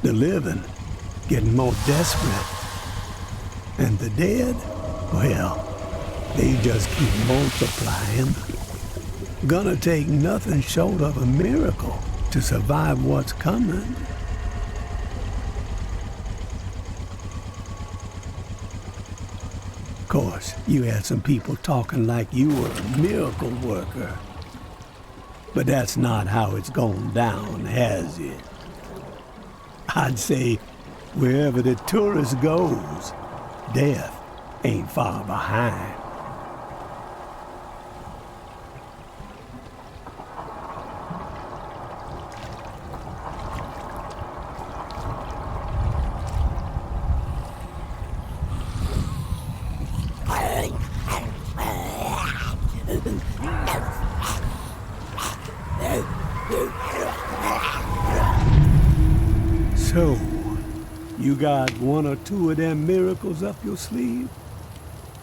The living getting more desperate. And the dead, well, they just keep multiplying. Gonna take nothing short of a miracle to survive what's coming. Of course, you had some people talking like you were a miracle worker. But that's not how it's gone down, has it? I'd say wherever the tourist goes, death ain't far behind. So, you got one or two of them miracles up your sleeve?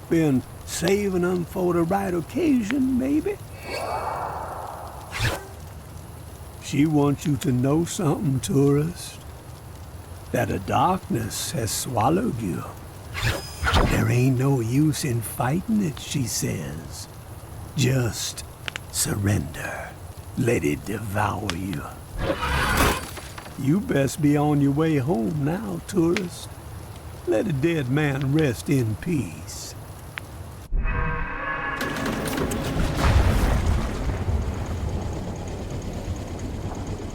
Been saving them for the right occasion, maybe? She wants you to know something, tourist. That the darkness has swallowed you. There ain't no use in fighting it, she says. Just surrender. Let it devour you. You best be on your way home now, tourist. Let a dead man rest in peace.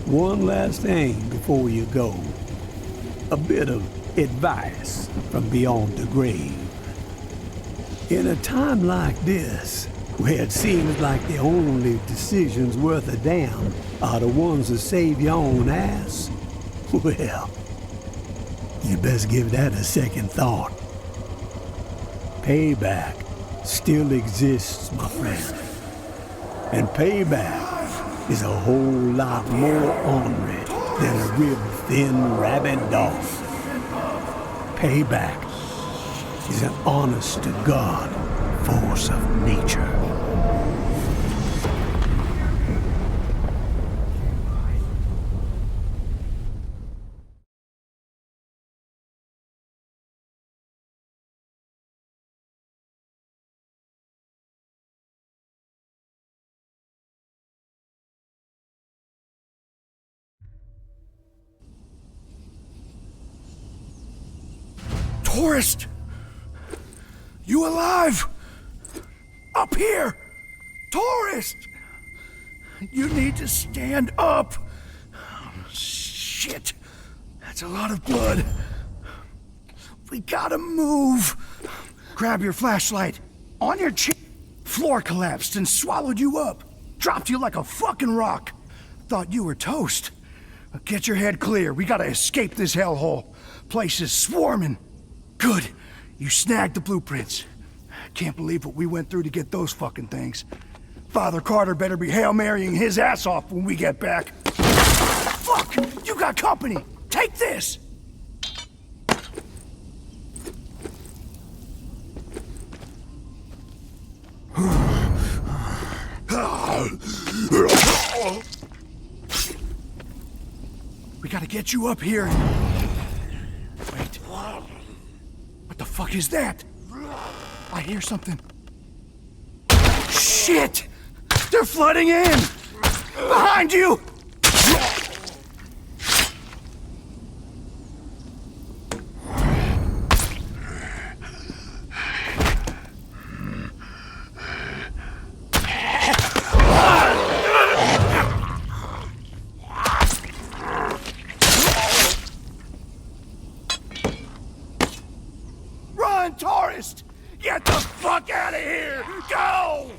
One last thing before you go. A bit of advice from beyond the grave. In a time like this, where it seems like the only decisions worth a damn are the ones that save your own ass, well, you best give that a second thought. Payback still exists, my friend. And payback is a whole lot more ornery than a rib-thin rabid dog. Payback is an honest-to-God force of nature. Tourist! You alive? Up here! Tourist! You need to stand up! Oh, shit! That's a lot of blood. We gotta move! Grab your flashlight. On your chin. Floor collapsed and swallowed you up. Dropped you like a fucking rock. Thought you were toast. Get your head clear. We gotta escape this hellhole. Place is swarming. Good. You snagged the blueprints. Can't believe what we went through to get those fucking things. Father Carter better be Hail Marying his ass off when we get back. Fuck! You got company! Take this! We gotta get you up here. Wait. What the fuck is that? I hear something. Shit! They're flooding in! Behind you! Run, tourist! Get the fuck out of here! Go!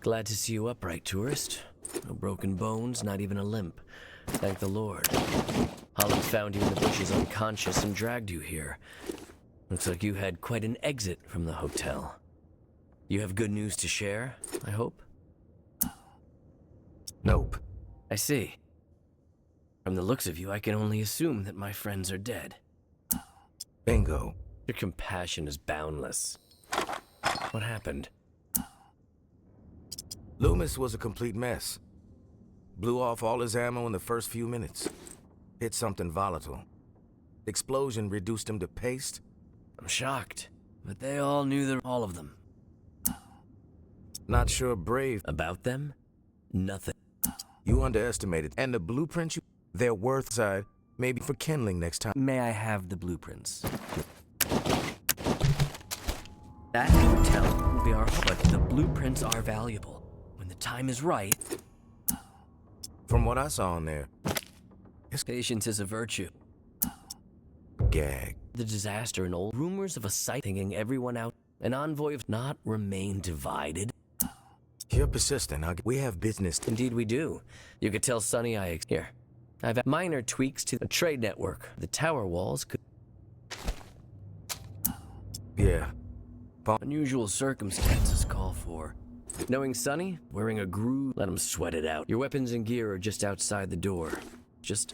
Glad to see you upright, tourist. No broken bones, not even a limp. Thank the Lord. Holland found you in the bushes unconscious and dragged you here. Looks like you had quite an exit from the hotel. You have good news to share, I hope? Nope. I see. From the looks of you, I can only assume that my friends are dead. Bingo. Your compassion is boundless. What happened? Loomis was a complete mess. Blew off all his ammo in the first few minutes. Hit something volatile. The explosion reduced him to paste. I'm shocked, but they all knew all of them. Not sure Brave. About them? Nothing. You underestimated. And the blueprints, they're worth side. Maybe for kindling next time. May I have the blueprints? That hotel will be our home, but the blueprints are valuable. When the time is right... From what I saw in there, Patience is a virtue. gag. The disaster and old rumors of a site thinking everyone out, an envoy of not remain divided. You're persistent. We have business. Indeed we do. You could tell Sonny here. I've had minor tweaks to the trade network. The tower walls could... Yeah. Unusual circumstances call for. Knowing Sonny, wearing a groove, let him sweat it out. Your weapons and gear are just outside the door. Just...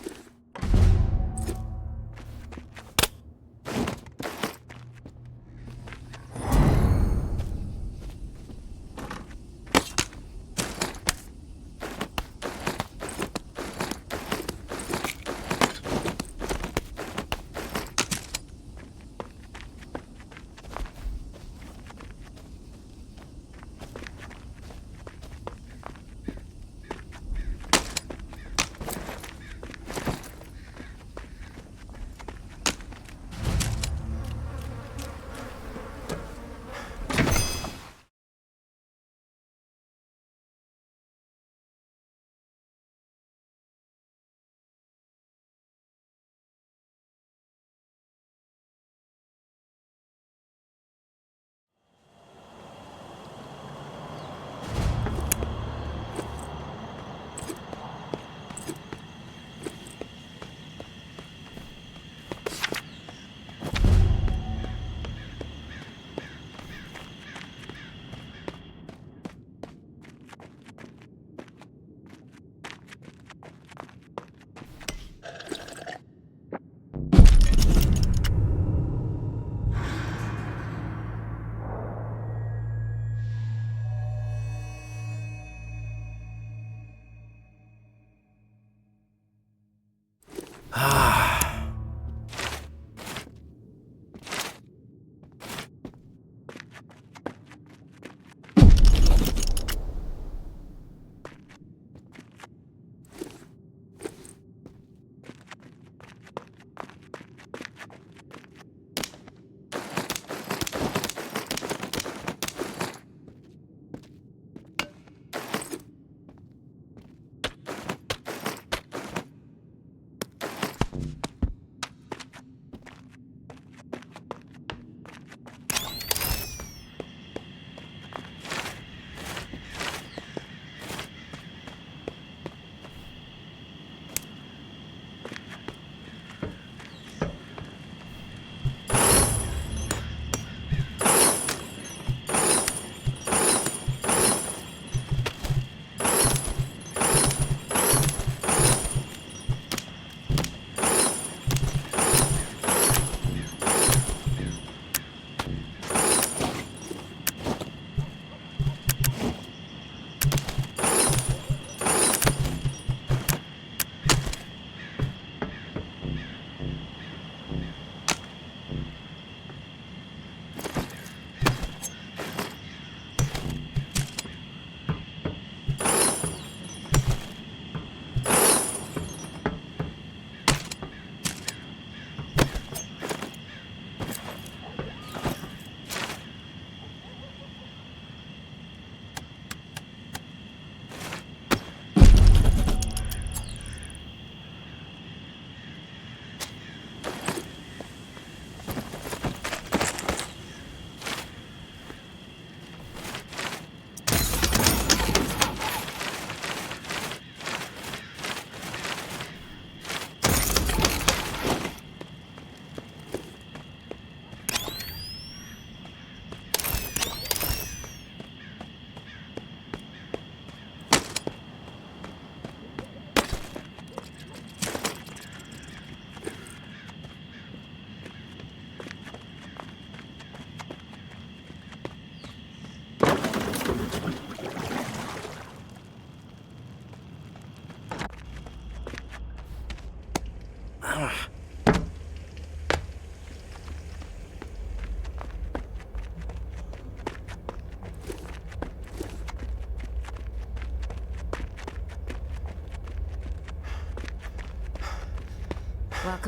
Welcome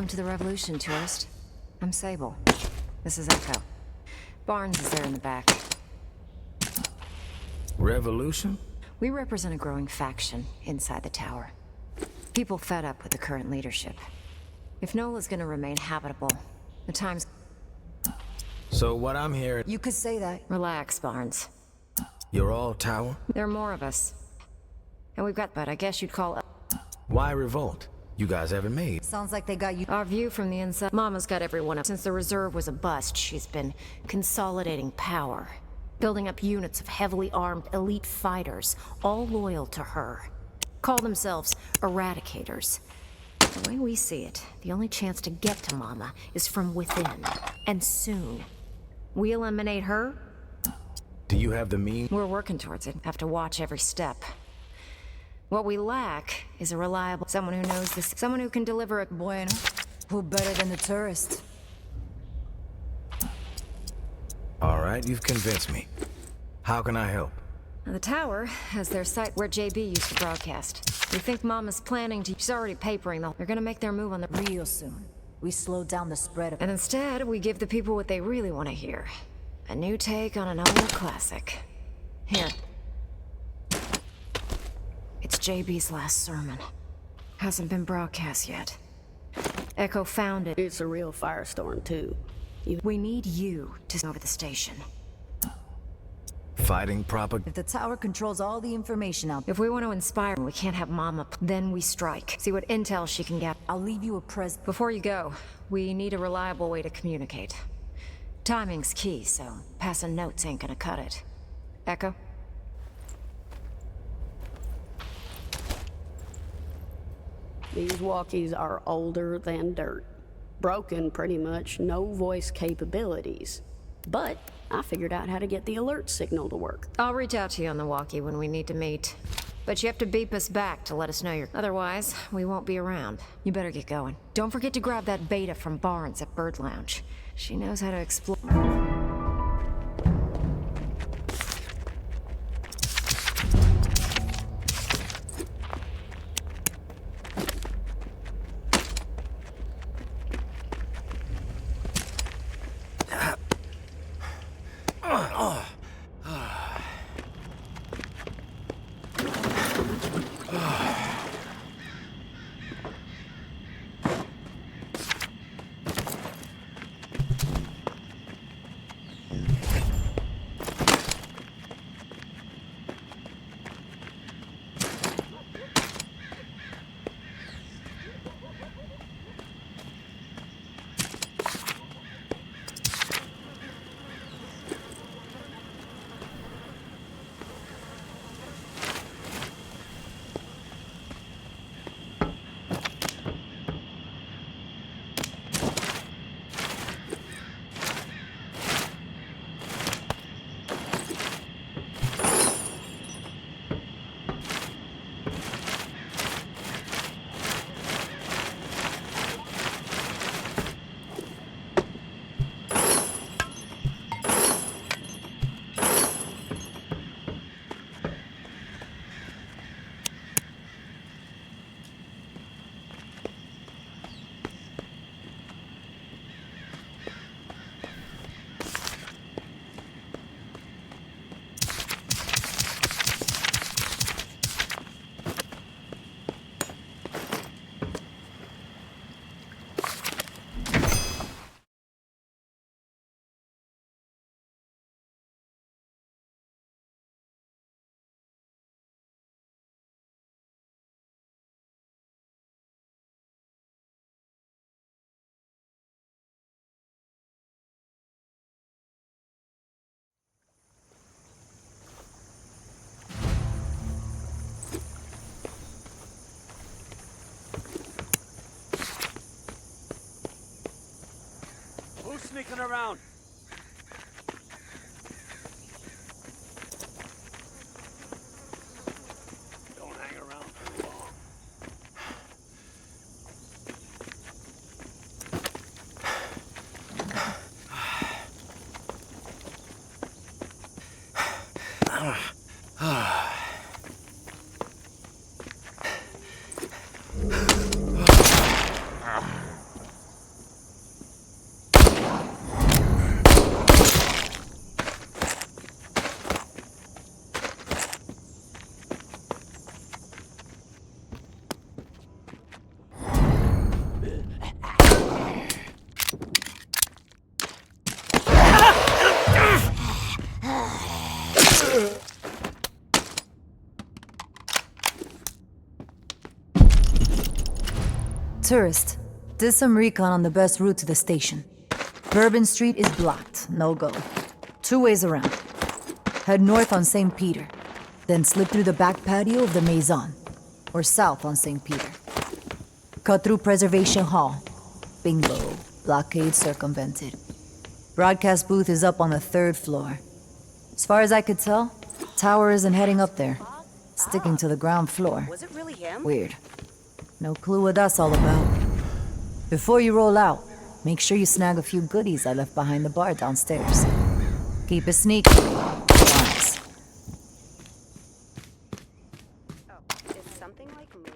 to the Revolution, tourist. I'm Sable. This is Echo. Barnes is there in the back. Revolution? We represent a growing faction inside the tower. People fed up with the current leadership. If Nola's gonna remain habitable, the time's... So what I'm hearing... You could say that. Relax, Barnes. You're all tower? There are more of us. And we've got, but I guess you'd call... Why revolt? You guys haven't made. Sounds like they got you. Our view from the inside. Mama's got everyone up. Since the reserve was a bust, she's been consolidating power. Building up units of heavily armed elite fighters, all loyal to her. Call themselves Eradicators. The way we see it, the only chance to get to Mama is from within. And soon. We eliminate her? Do you have the means? We're working towards it. Have to watch every step. What we lack is a reliable... Someone who knows this... Someone who can deliver a... Bueno. Who better than the tourist? All right, you've convinced me. How can I help? Now, the tower has their site where JB used to broadcast. We think Mama's planning to... She's already papering them. They're gonna make their move on the... Real soon. We slow down the spread of... And instead, we give the people what they really want to hear. A new take on an old classic. Here. It's JB's last sermon. Hasn't been broadcast yet. Echo found it. It's a real firestorm, too. We need you to over the station. Fighting propaganda. If the tower controls all the information out, If we want to inspire, we can't have Mama. Then we strike. See what intel she can get. I'll leave you a present. Before you go, we need a reliable way to communicate. Timing's key, so passing notes ain't gonna cut it. Echo? These walkies are older than dirt. Broken, pretty much, no voice capabilities. But I figured out how to get the alert signal to work. I'll reach out to you on the walkie when we need to meet. But you have to beep us back to let us know you're... Otherwise, we won't be around. You better get going. Don't forget to grab that beta from Barnes at Bird Lounge. She knows how to explore... Who's sneaking around? Don't hang around too long. Tourist, did some recon on the best route to the station. Bourbon Street is blocked, no go. 2 ways around. Head north on St. Peter, then slip through the back patio of the Maison, or south on St. Peter. Cut through Preservation Hall. Bingo. Blockade circumvented. Broadcast booth is up on the 3rd floor. As far as I could tell, tower isn't heading up there. Sticking to the ground floor. Was it really him? Weird. No clue what that's all about. Before you roll out, make sure you snag a few goodies I left behind the bar downstairs. Keep it sneaky. Promise. Oh, is something like moving?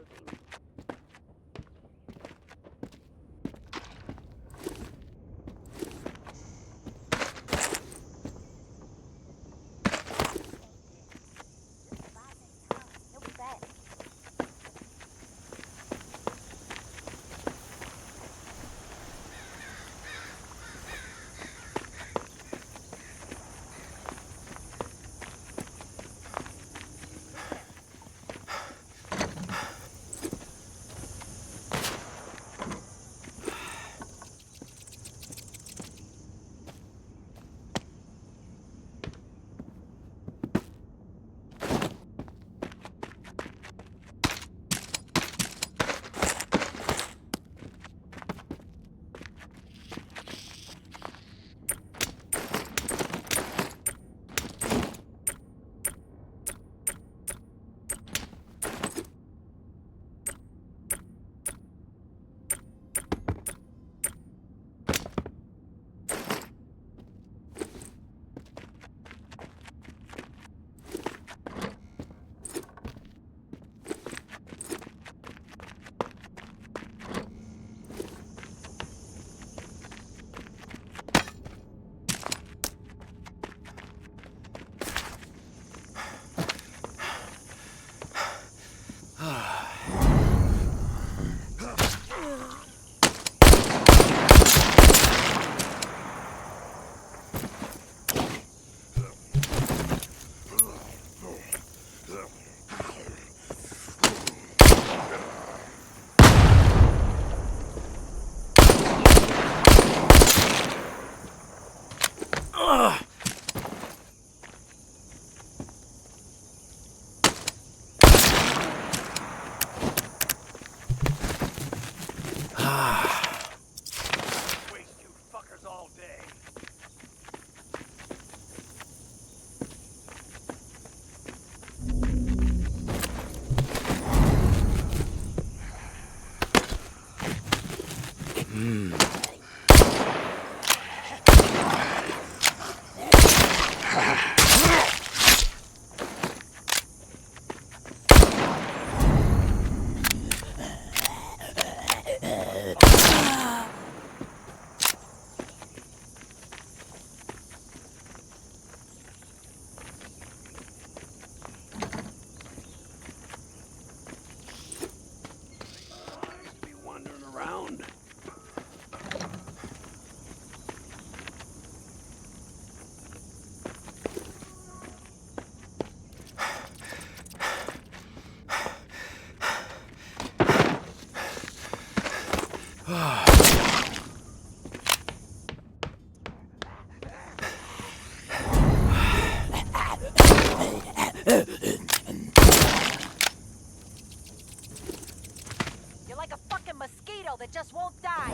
You're like a fucking mosquito that just won't die.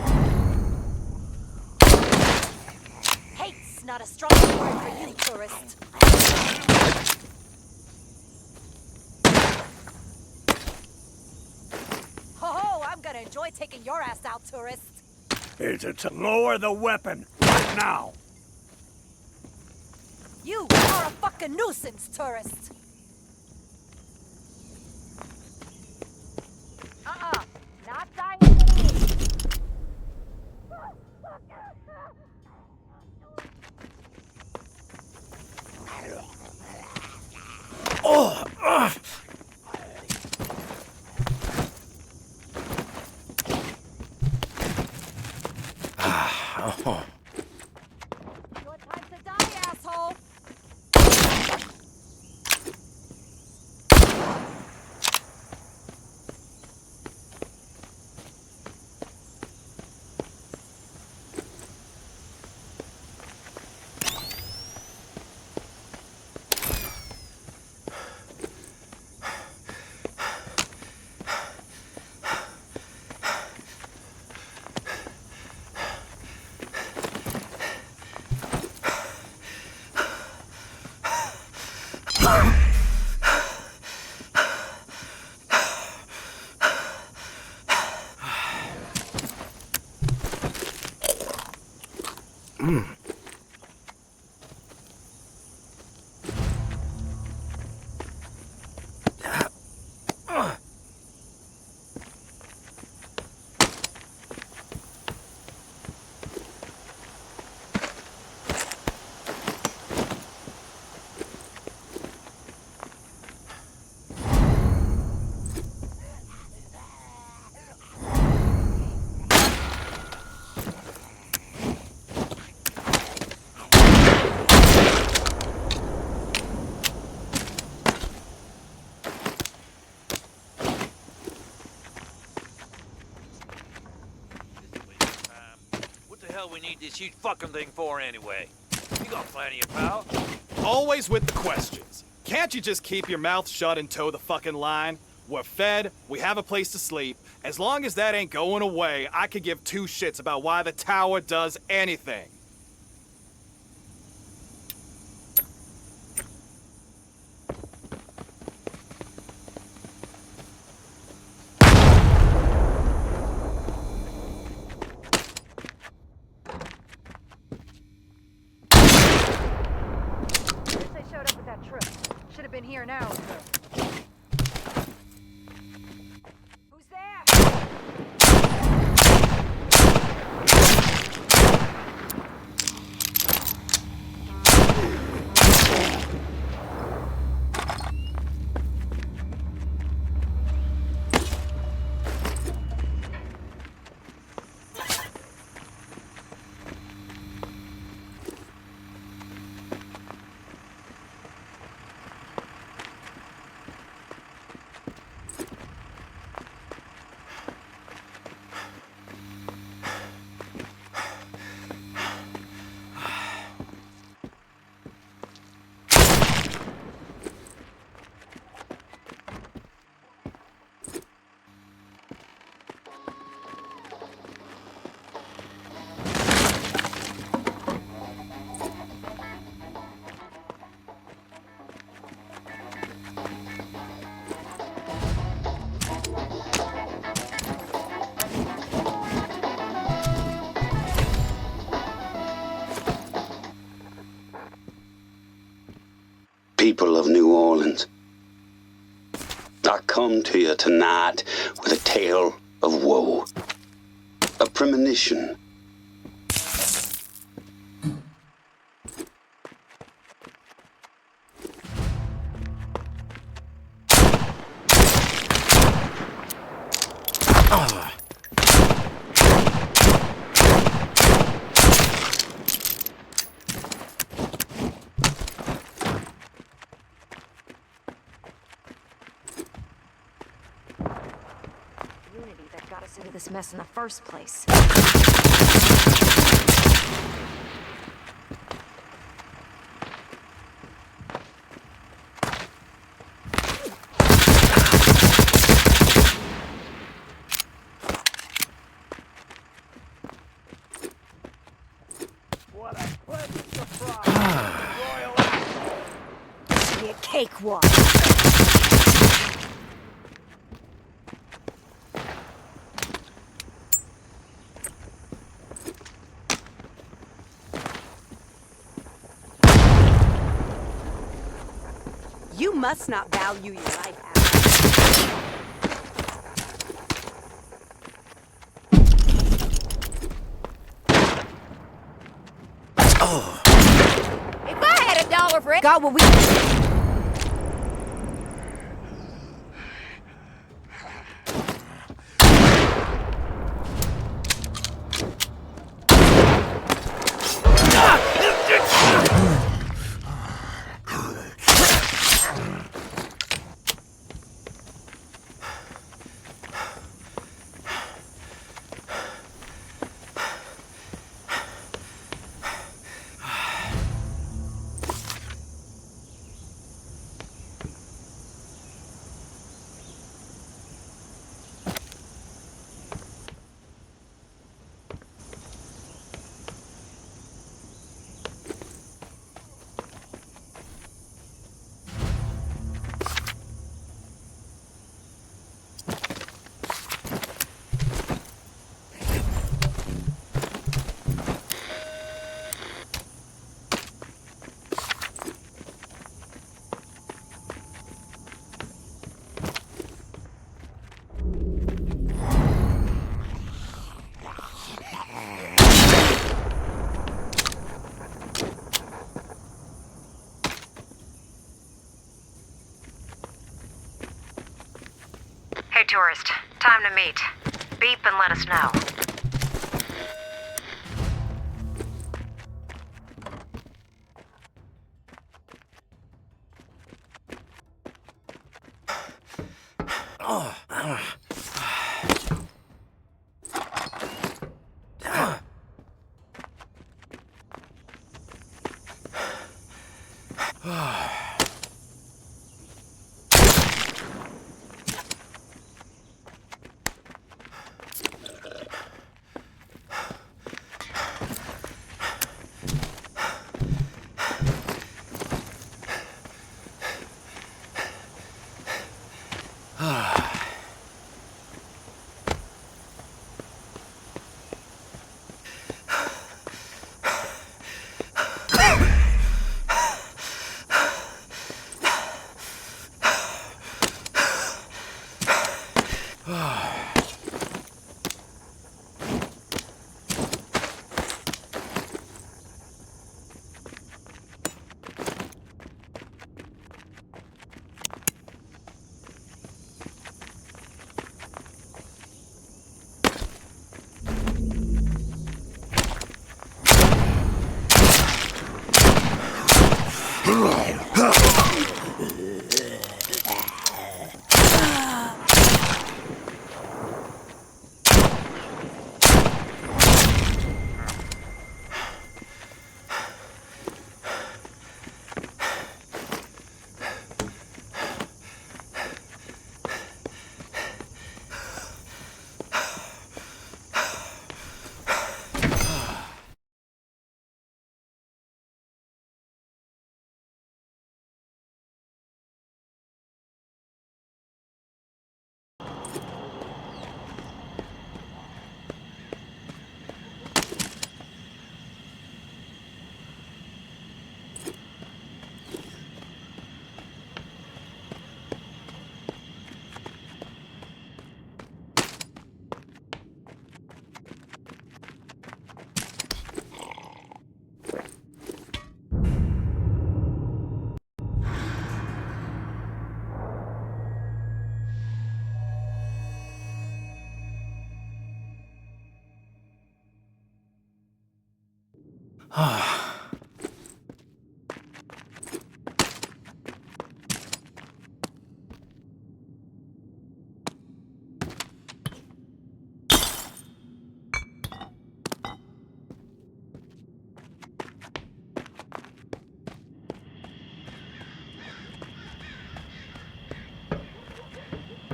Hate's not a strong word for you, tourist. Ho, I'm gonna enjoy taking your ass out, tourist. Is it to lower the weapon right now? You are a fucking nuisance, tourist. Not dying. Your time to die, asshole. We need this huge fucking thing for anyway. You got plenty of power. Always with the questions. Can't you just keep your mouth shut and toe the fucking line? We're fed, we have a place to sleep. As long as that ain't going away, I could give two shits about why the tower does anything. Should have been here now. Who's there? People of New Orleans, I come to you tonight with a tale of woe, a premonition. That got us into this mess in the first place. What a pleasant surprise. Royal Be a cakewalk. You must not value your life. If I had $1 for it, God, what we... tourist. Time to meet. Beep and let us know.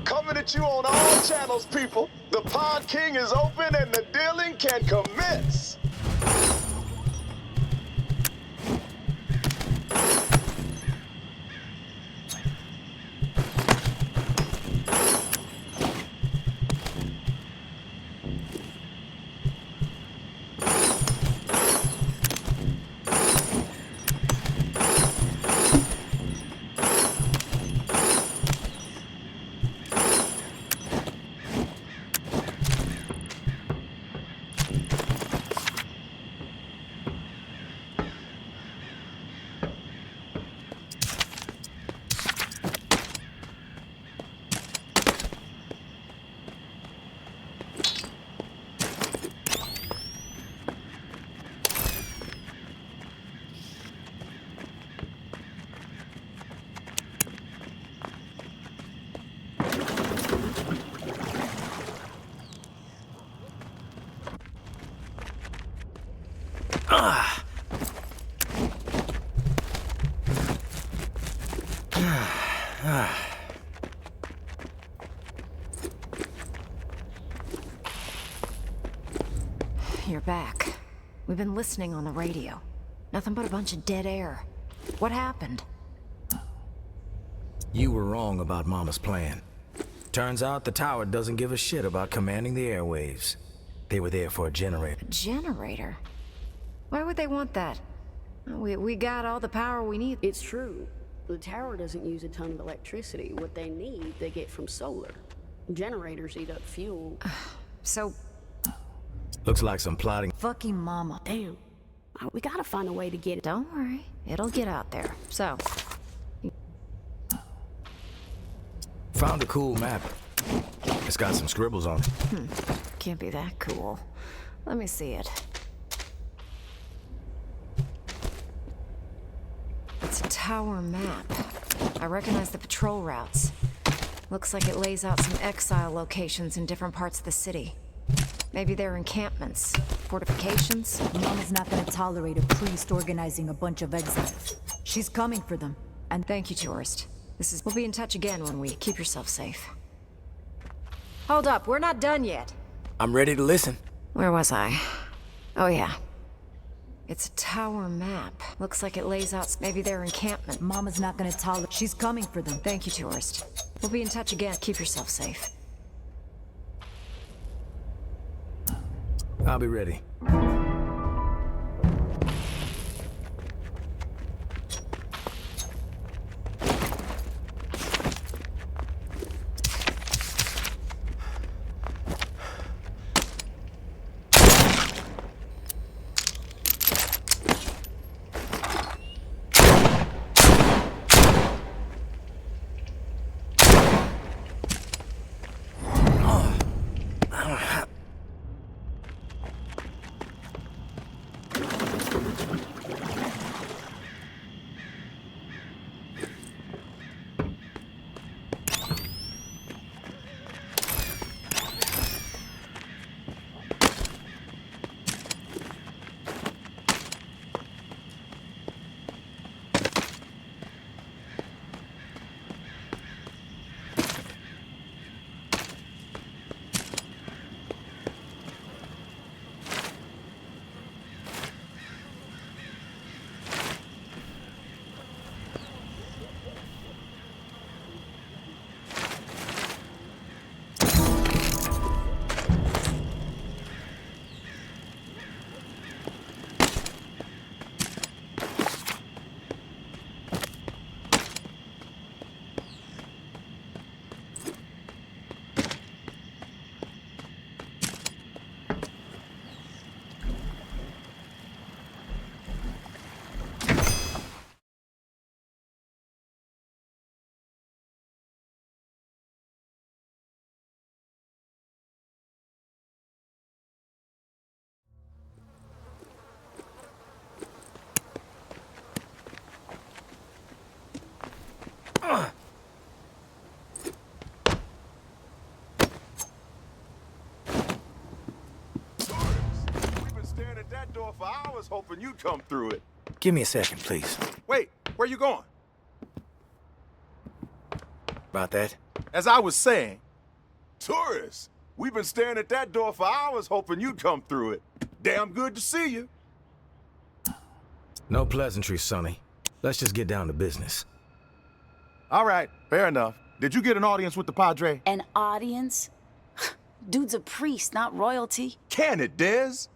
Coming at you on all channels, people. The Pod King is open and the dealing can commence. You're back. We've been listening on the radio. Nothing but a bunch of dead air. What happened? You were wrong about Mama's plan. Turns out the tower doesn't give a shit about commanding the airwaves. They were there for a generator. A generator? Why would they want that? We got all the power we need. It's true. The tower doesn't use a ton of electricity. What they need, they get from solar. Generators eat up fuel. So... Looks like some plotting. Fucking mama. Damn. We gotta find a way to get it. Don't worry. It'll get out there. So... Found a cool map. It's got some scribbles on it. Can't be that cool. Let me see it. It's a tower map. I recognize the patrol routes. Looks like it lays out some exile locations in different parts of the city. Maybe they're encampments, fortifications. Mama's not gonna tolerate a priest organizing a bunch of exiles. She's coming for them. And thank you, tourist. We'll be in touch again when we keep yourself safe. Hold up, we're not done yet. I'm ready to listen. Where was I? Oh yeah. It's a tower map. Looks like it lays out maybe their encampment. Mama's not gonna tolerate. She's coming for them. Thank you, tourist. We'll be in touch again. Keep yourself safe. I'll be ready. That door for hours hoping you'd come through it. Give me a second, please. Wait, where you going? About that? As I was saying, tourists, we've been staring at that door for hours hoping you'd come through it. Damn good to see you. No pleasantries, Sonny. Let's just get down to business. All right, fair enough. Did you get an audience with the Padre? An audience? Dude's a priest, not royalty. Can it, Dez?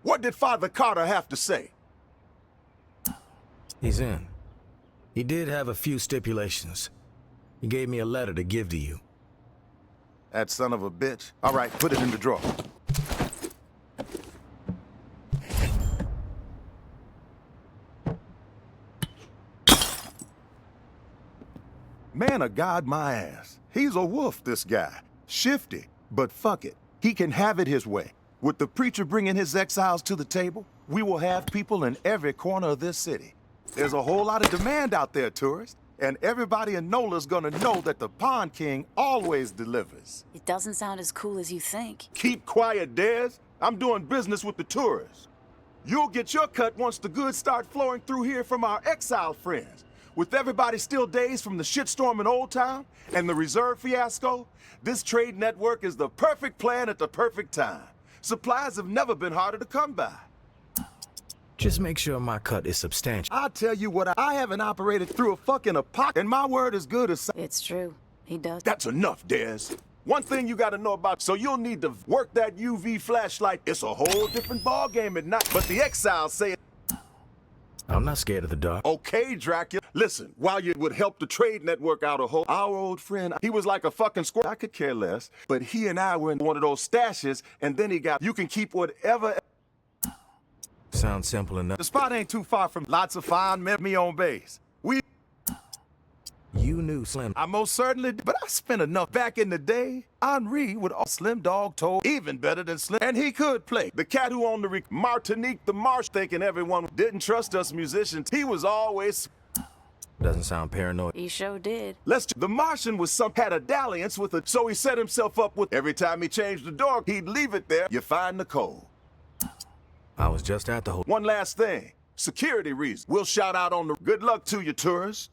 What did Father Carter have to say? He's in. He did have a few stipulations. He gave me a letter to give to you. That son of a bitch. All right, put it in the drawer. Man of God, my ass. He's a wolf, this guy. Shifty, but fuck it. He can have it his way. With the preacher bringing his exiles to the table, we will have people in every corner of this city. There's a whole lot of demand out there, tourists, and everybody in NOLA's gonna know that the Pond King always delivers. It doesn't sound as cool as you think. Keep quiet, Dez. I'm doing business with the tourists. You'll get your cut once the goods start flowing through here from our exile friends. With everybody still dazed from the shitstorm in Old Town and the reserve fiasco, this trade network is the perfect plan at the perfect time. Supplies have never been harder to come by. Just make sure my cut is substantial. I'll tell you what, I haven't operated through a fucking apocalypse, and my word is good as... It's true. He does. That's enough, Dez. One thing you gotta know about, so you'll need to work that UV flashlight. It's a whole different ballgame at night, but the exiles say it. I'm not scared of the dark. Okay, Dracula. Listen, while you would help the trade network out a whole, our old friend, he was like a fucking squirrel. I could care less, but he and I were in one of those stashes, and then he got, you can keep whatever. Sounds simple enough. The spot ain't too far from lots of fine men, me on base. You You knew Slim. I most certainly did, but I spent enough back in the day. Henri would all Slim Dog told even better than Slim, and he could play. The cat who owned the Martinique, the Marsh, thinking everyone didn't trust us musicians. He was always. Doesn't sound paranoid. He sure did. The Martian had a dalliance with it, so he set himself up with every time he changed the door, he'd leave it there. You find the code. I was just at the hotel. One last thing. Security reasons. We'll shout out on the good luck to you, tourists.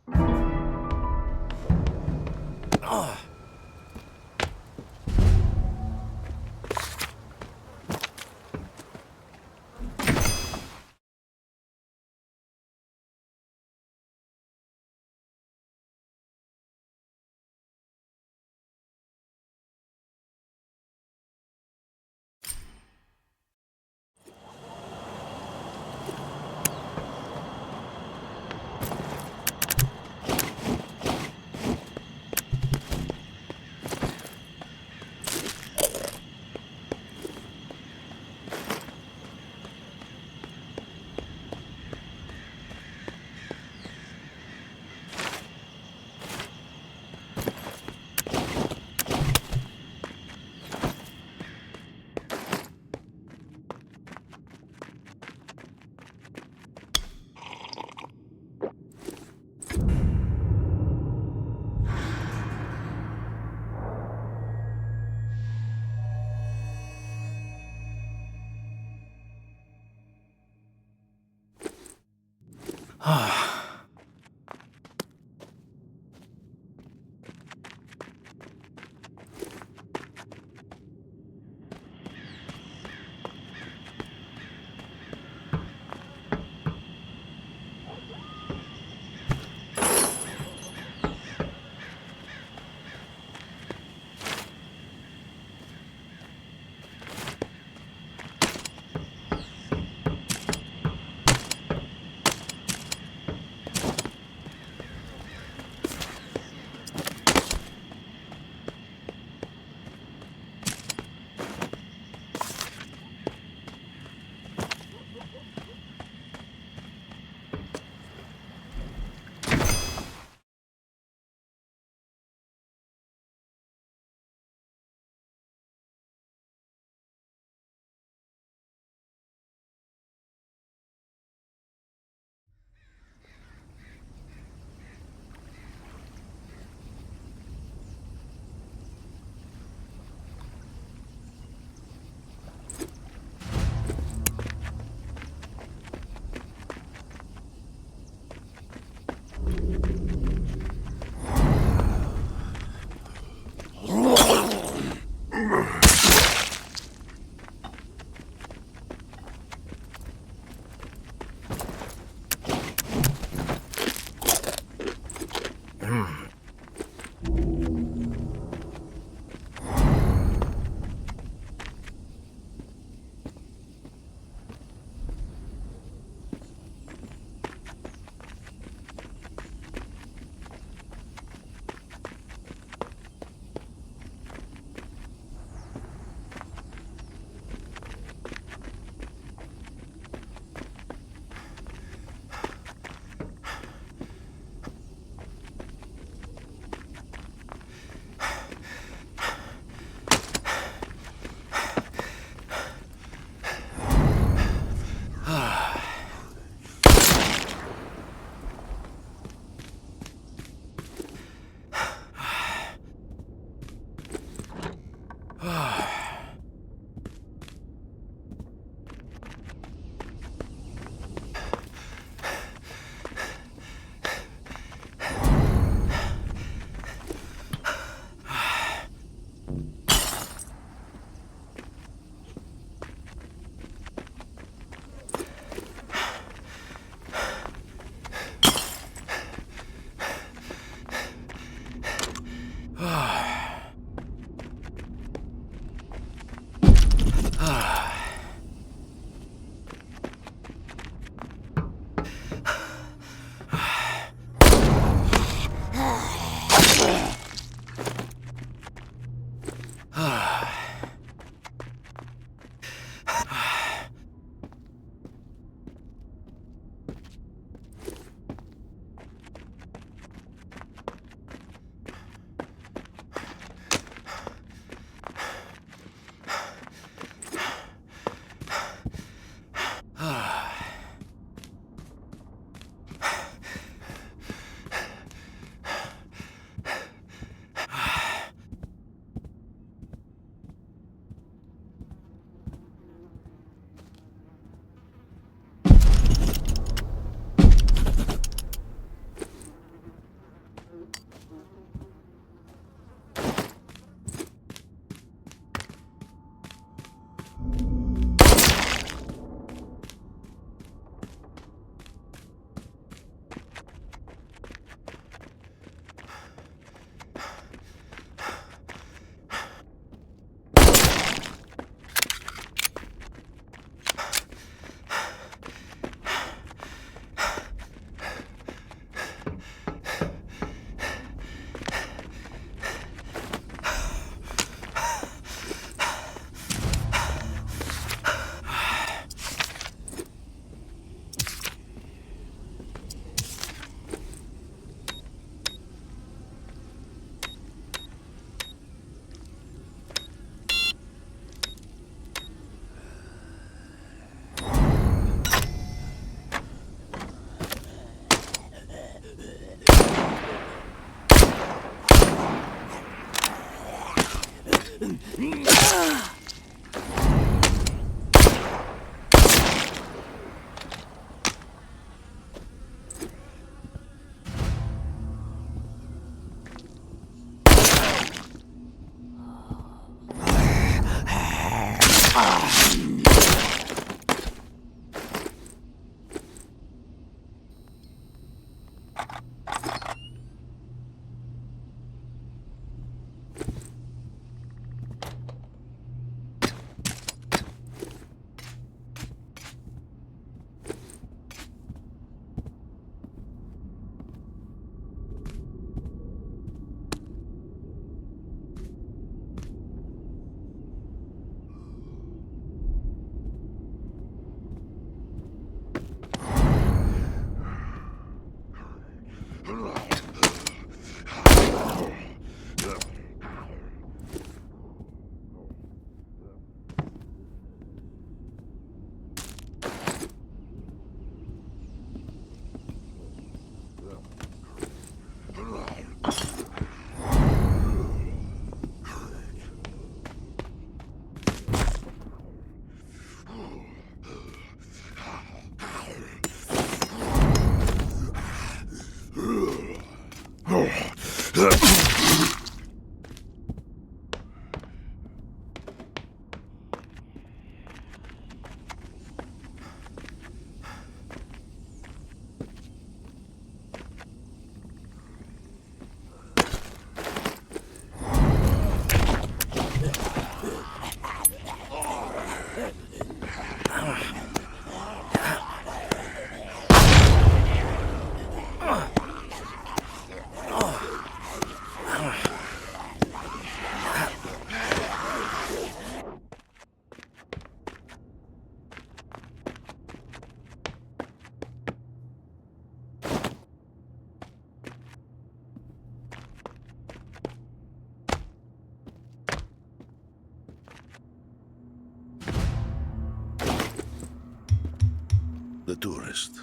The tourist.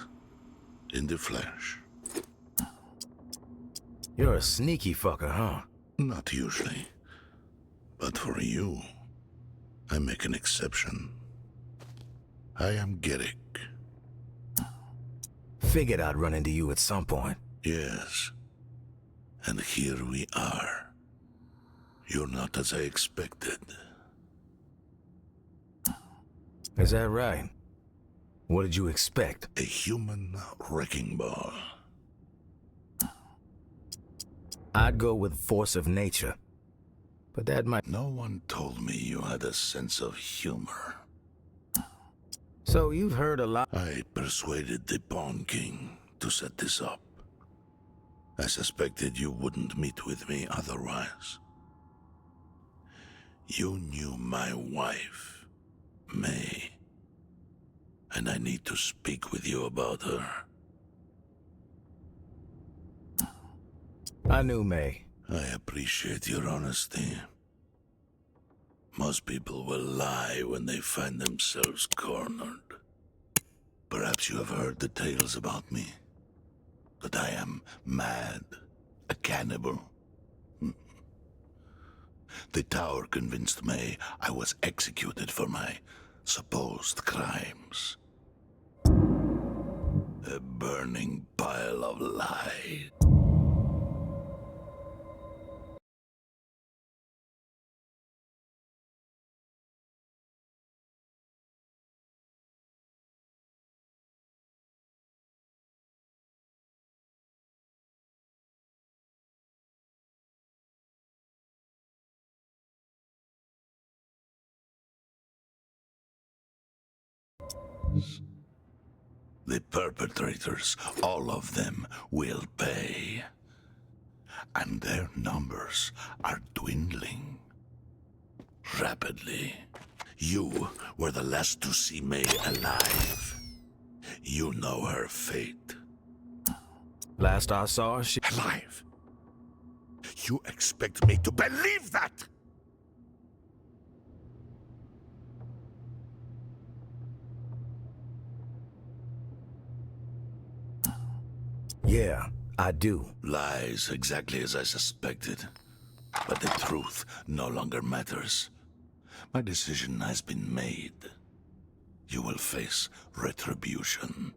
In the flesh. You're a sneaky fucker, huh? Not usually. But for you, I make an exception. I am Garrick. Figured I'd run into you at some point. Yes. And here we are. You're not as I expected. Is that right? What did you expect? A human wrecking ball. I'd go with force of nature. But that might... No one told me you had a sense of humor. So you've heard a lot... I persuaded the Pawn King to set this up. I suspected you wouldn't meet with me otherwise. You knew my wife, May. And I need to speak with you about her. I knew May. I appreciate your honesty. Most people will lie when they find themselves cornered. Perhaps you have heard the tales about me. That I am mad, a cannibal. The tower convinced May I was executed for my supposed crimes. A burning pile of lies. The perpetrators, all of them, will pay. And their numbers are dwindling. Rapidly. You were the last to see May alive. You know her fate. Last I saw her, she... Alive? You expect me to believe that? Yeah, I do. Lies, exactly as I suspected. But the truth no longer matters. My decision has been made. You will face retribution.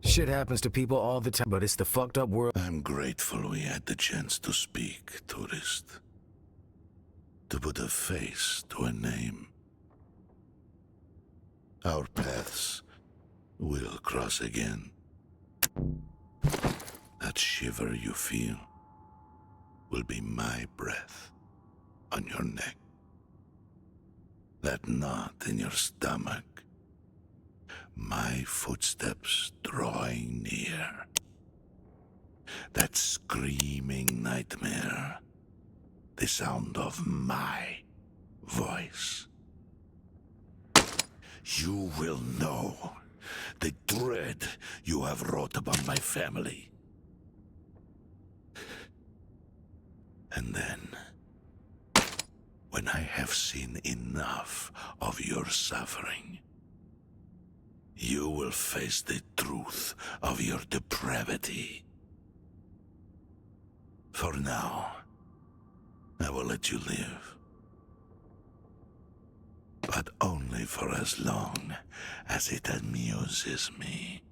Shit happens to people all the time, but it's the fucked up world. I'm grateful we had the chance to speak, tourist. To put a face to a name. our paths will cross again. That shiver you feel will be my breath on your neck. That knot in your stomach, my footsteps drawing near. That screaming nightmare, the sound of my voice. You will know the dread you have wrought upon my family. And then, when I have seen enough of your suffering, you will face the truth of your depravity. For now, I will let you live. But only for as long as it amuses me.